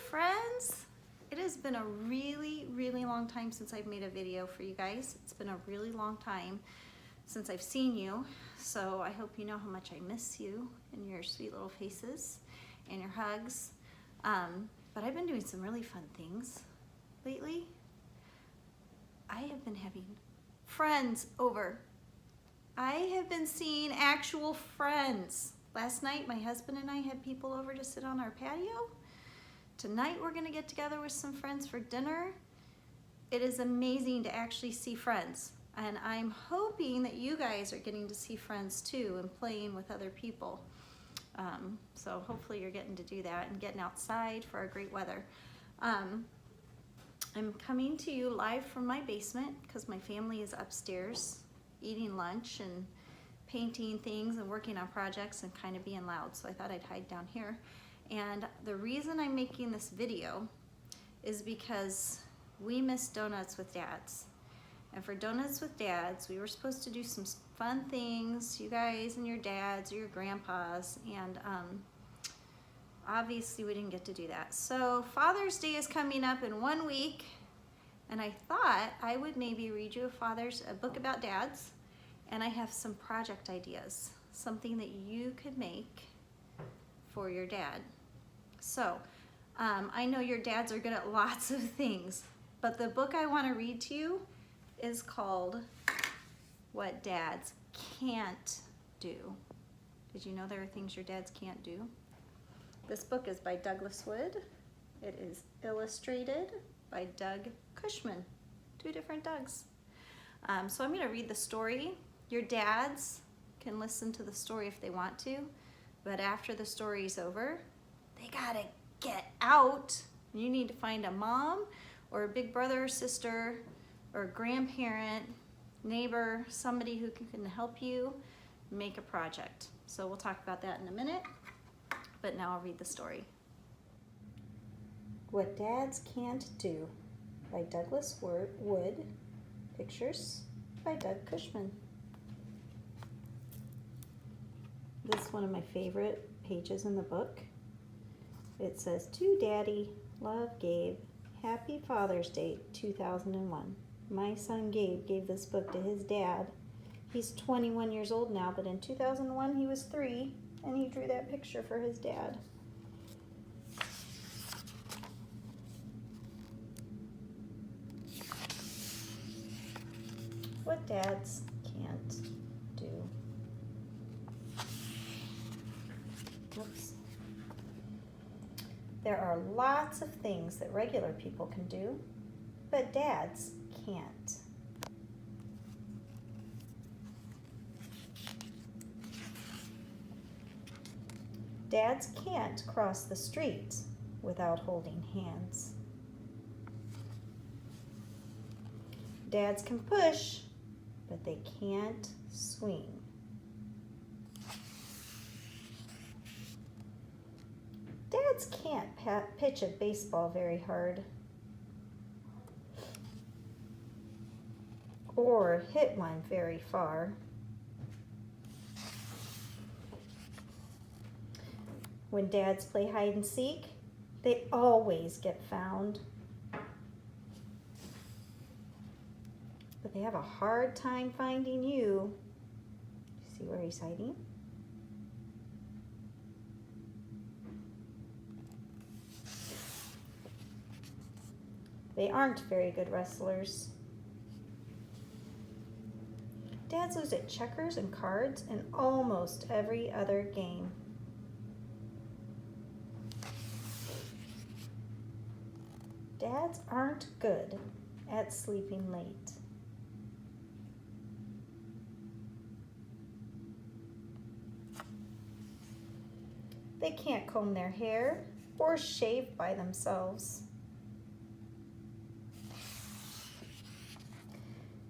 friends. It has been a really long time since I've made a video for you guys. It's been a really long time since I've seen you, so I hope you know how much I miss you and your sweet little faces and your hugs. But I've been doing some really fun things lately. I have been having friends over. I have been seeing actual friends. Last night my husband and I had people over to sit on our patio. Tonight we're gonna get together with some friends for dinner. It is amazing to actually see friends, and I'm hoping that you guys are getting to see friends too and playing with other people. So hopefully you're getting to do that and getting outside for our great weather. I'm coming to you live from my basement because my family is upstairs eating lunch and painting things and working on projects and kind of being loud, so I thought I'd hide down here. And the reason I'm making this video is because we miss Donuts with Dads. And for Donuts with Dads, we were supposed to do some fun things, you guys and your dads or your grandpas, and obviously we didn't get to do that. So Father's Day is coming up in 1 week, and I thought I would maybe read you a book about dads, and I have some project ideas, something that you could make for your dad. So I know your dads are good at lots of things, but the book I want to read to you is called What Dads Can't Do. Did you know there are things your dads can't do? This book is by Douglas Wood. It is illustrated by Doug Cushman, 2 different Dougs. So I'm going to read the story. Your dads can listen to the story if they want to, but after the story's over, they gotta get out. You need to find a mom or a big brother or sister or a grandparent, neighbor, somebody who can help you make a project. So we'll talk about that in a minute, but now I'll read the story. What Dads Can't Do by Douglas Wood. Pictures by Doug Cushman. This is one of my favorite pages in the book. It says, "To Daddy, love Gabe, Happy Father's Day 2001. My son Gabe gave this book to his dad. He's 21 years old now, but in 2001 he was 3, and he drew that picture for his dad." What dads can't do. Oops. There are lots of things that regular people can do, but dads can't. Dads can't cross the street without holding hands. Dads can push, but they can't swing. Dads can't pitch a baseball very hard or hit one very far. When dads play hide and seek, they always get found. But they have a hard time finding you. See where he's hiding? They aren't very good wrestlers. Dads lose at checkers and cards and almost every other game. Dads aren't good at sleeping late. They can't comb their hair or shave by themselves.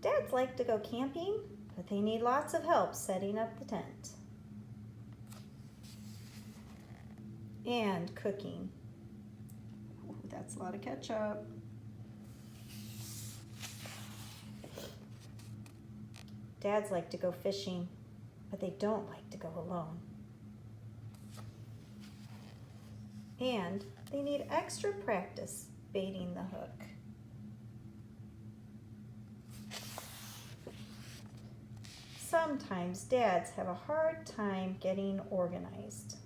Dads like to go camping, but they need lots of help setting up the tent. And cooking. Ooh, that's a lot of ketchup. Dads like to go fishing, but they don't like to go alone. And they need extra practice baiting the hook. Sometimes dads have a hard time getting organized.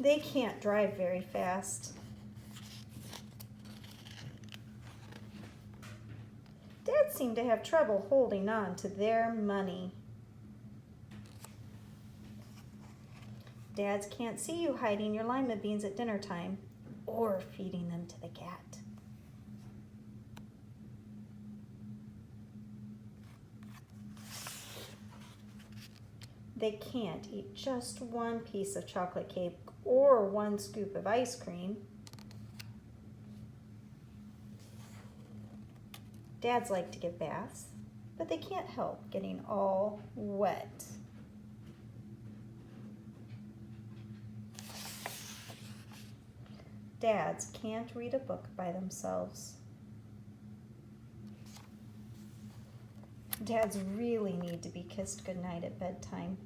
They can't drive very fast. Dads seem to have trouble holding on to their money. Dads can't see you hiding your lima beans at dinner time or feeding them to the cat. They can't eat just one piece of chocolate cake or one scoop of ice cream. Dads like to give baths, but they can't help getting all wet. Dads can't read a book by themselves. Dads really need to be kissed goodnight at bedtime.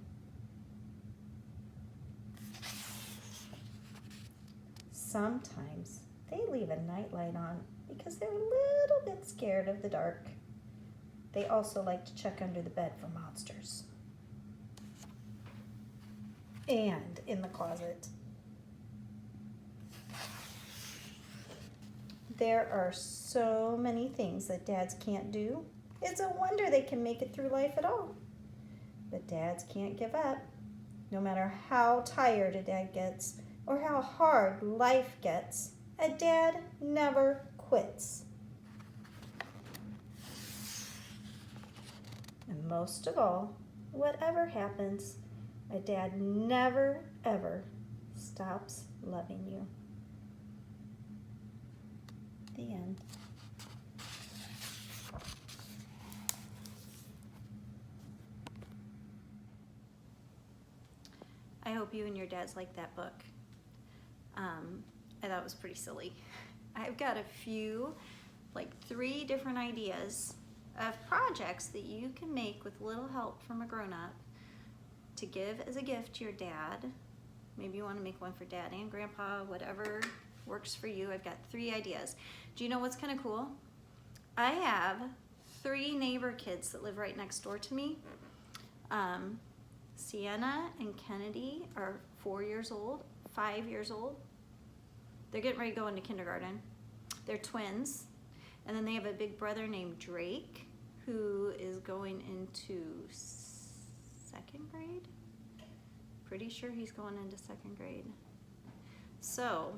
Sometimes they leave a nightlight on because they're a little bit scared of the dark. They also like to check under the bed for monsters. And in the closet. There are so many things that dads can't do. It's a wonder they can make it through life at all. But dads can't give up. No matter how tired a dad gets or how hard life gets, a dad never quits. And most of all, whatever happens, a dad never, ever stops loving you. The end. I hope you and your dads like that book. I thought it was pretty silly. I've got a few, like 3 different ideas of projects that you can make with little help from a grown-up to give as a gift to your dad. Maybe you want to make one for dad and grandpa, whatever works for you. I've got 3 ideas. Do you know what's kind of cool? I have 3 neighbor kids that live right next door to me. Sienna and Kennedy are 4 years old, 5 years old. They're getting ready to go into kindergarten. They're twins. And then they have a big brother named Drake who is going into 2nd grade. Pretty sure he's going into 2nd grade. So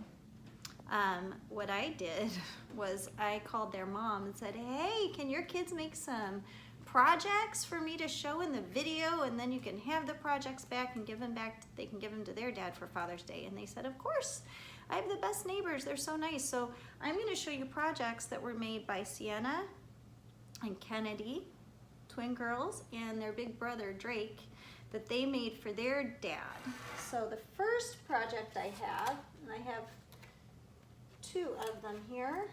what I did was I called their mom and said, hey, can your kids make some projects for me to show in the video, and then you can have the projects back and give them back, they can give them to their dad for Father's Day. And they said, of course, I have the best neighbors, they're so nice. So I'm going to show you projects that were made by Sienna and Kennedy, twin girls, and their big brother Drake, that they made for their dad. So the first project I have, and I have 2 of them here,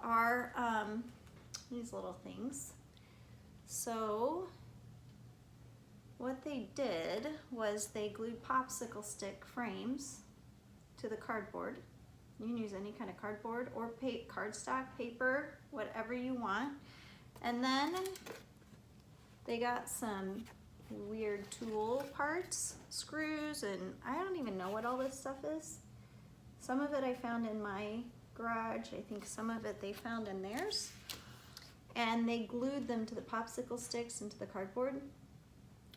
are these little things. So what they did was they glued popsicle stick frames to the cardboard. You can use any kind of cardboard or cardstock, paper, whatever you want. And then they got some weird tool parts, screws, and I don't even know what all this stuff is. Some of it I found in my garage. I think some of it they found in theirs. And they glued them to the popsicle sticks and to the cardboard.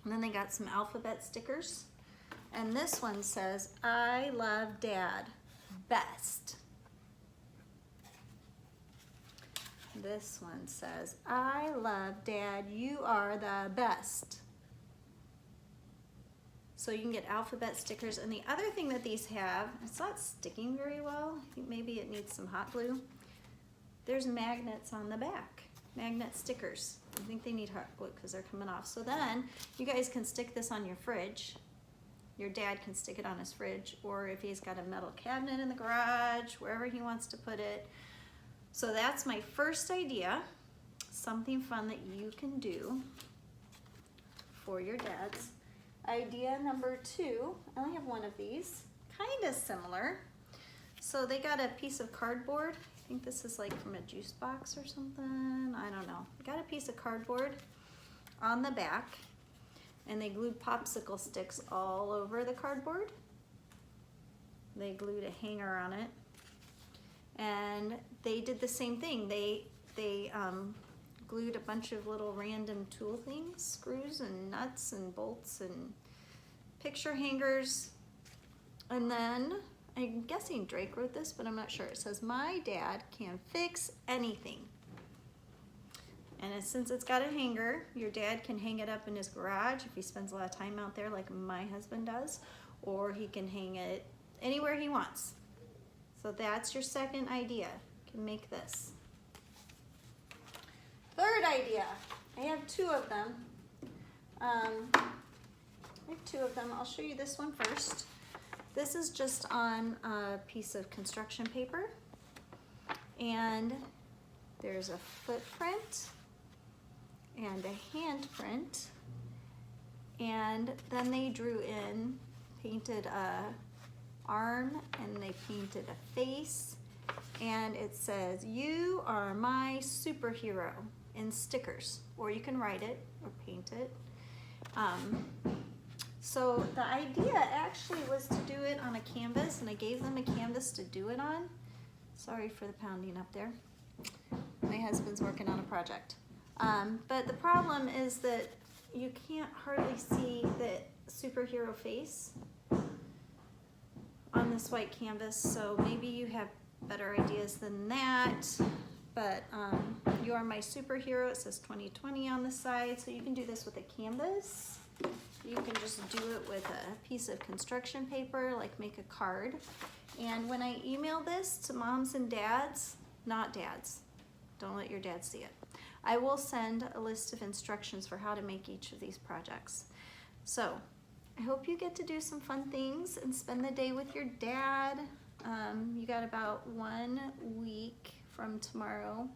And then they got some alphabet stickers. And this one says, I love Dad, best. This one says, I love Dad, you are the best. So you can get alphabet stickers. And the other thing that these have, it's not sticking very well. I think maybe it needs some hot glue. There's magnets on the back, magnet stickers. I think they need hot glue because they're coming off. So then you guys can stick this on your fridge. Your dad can stick it on his fridge, or if he's got a metal cabinet in the garage, wherever he wants to put it. So that's my first idea, something fun that you can do for your dads. Idea number 2, I only have one of these, kind of similar. So they got a piece of cardboard. I think this is like from a juice box or something. I don't know. Got a piece of cardboard on the back, and they glued popsicle sticks all over the cardboard. They glued a hanger on it, and they did the same thing. They glued a bunch of little random tool things, screws and nuts and bolts and picture hangers. And then, I'm guessing Drake wrote this, but I'm not sure. It says, "My dad can fix anything." And since it's got a hanger, your dad can hang it up in his garage if he spends a lot of time out there like my husband does, or he can hang it anywhere he wants. So that's your second idea. You can make this. Third idea, I have 2 of them. I'll show you this one first. This is just on a piece of construction paper, and there's a footprint and a handprint, and then they drew in, painted a arm, and they painted a face, and it says, "You are my superhero," in stickers, or you can write it or paint it. So the idea actually was to do it on a canvas, and I gave them a canvas to do it on. Sorry for the pounding up there. My husband's working on a project. But the problem is that you can't hardly see the superhero face on this white canvas, so maybe you have better ideas than that. But "You are my superhero," it says 2020 on the side, so you can do this with a canvas. You can just do it with a piece of construction paper, like make a card. And when I email this to moms and dads, not dads, don't let your dad see it, I will send a list of instructions for how to make each of these projects. So I hope you get to do some fun things and spend the day with your dad. You got about 1 week from tomorrow.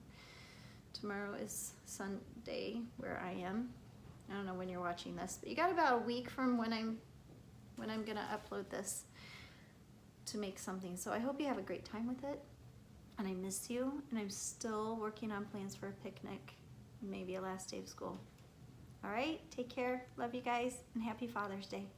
Tomorrow is Sunday where I am. I don't know when you're watching this, but you got about a week from when I'm gonna upload this to make something. So I hope you have a great time with it, and I miss you, and I'm still working on plans for a picnic, maybe a last day of school. All right, take care, love you guys, and happy Father's Day.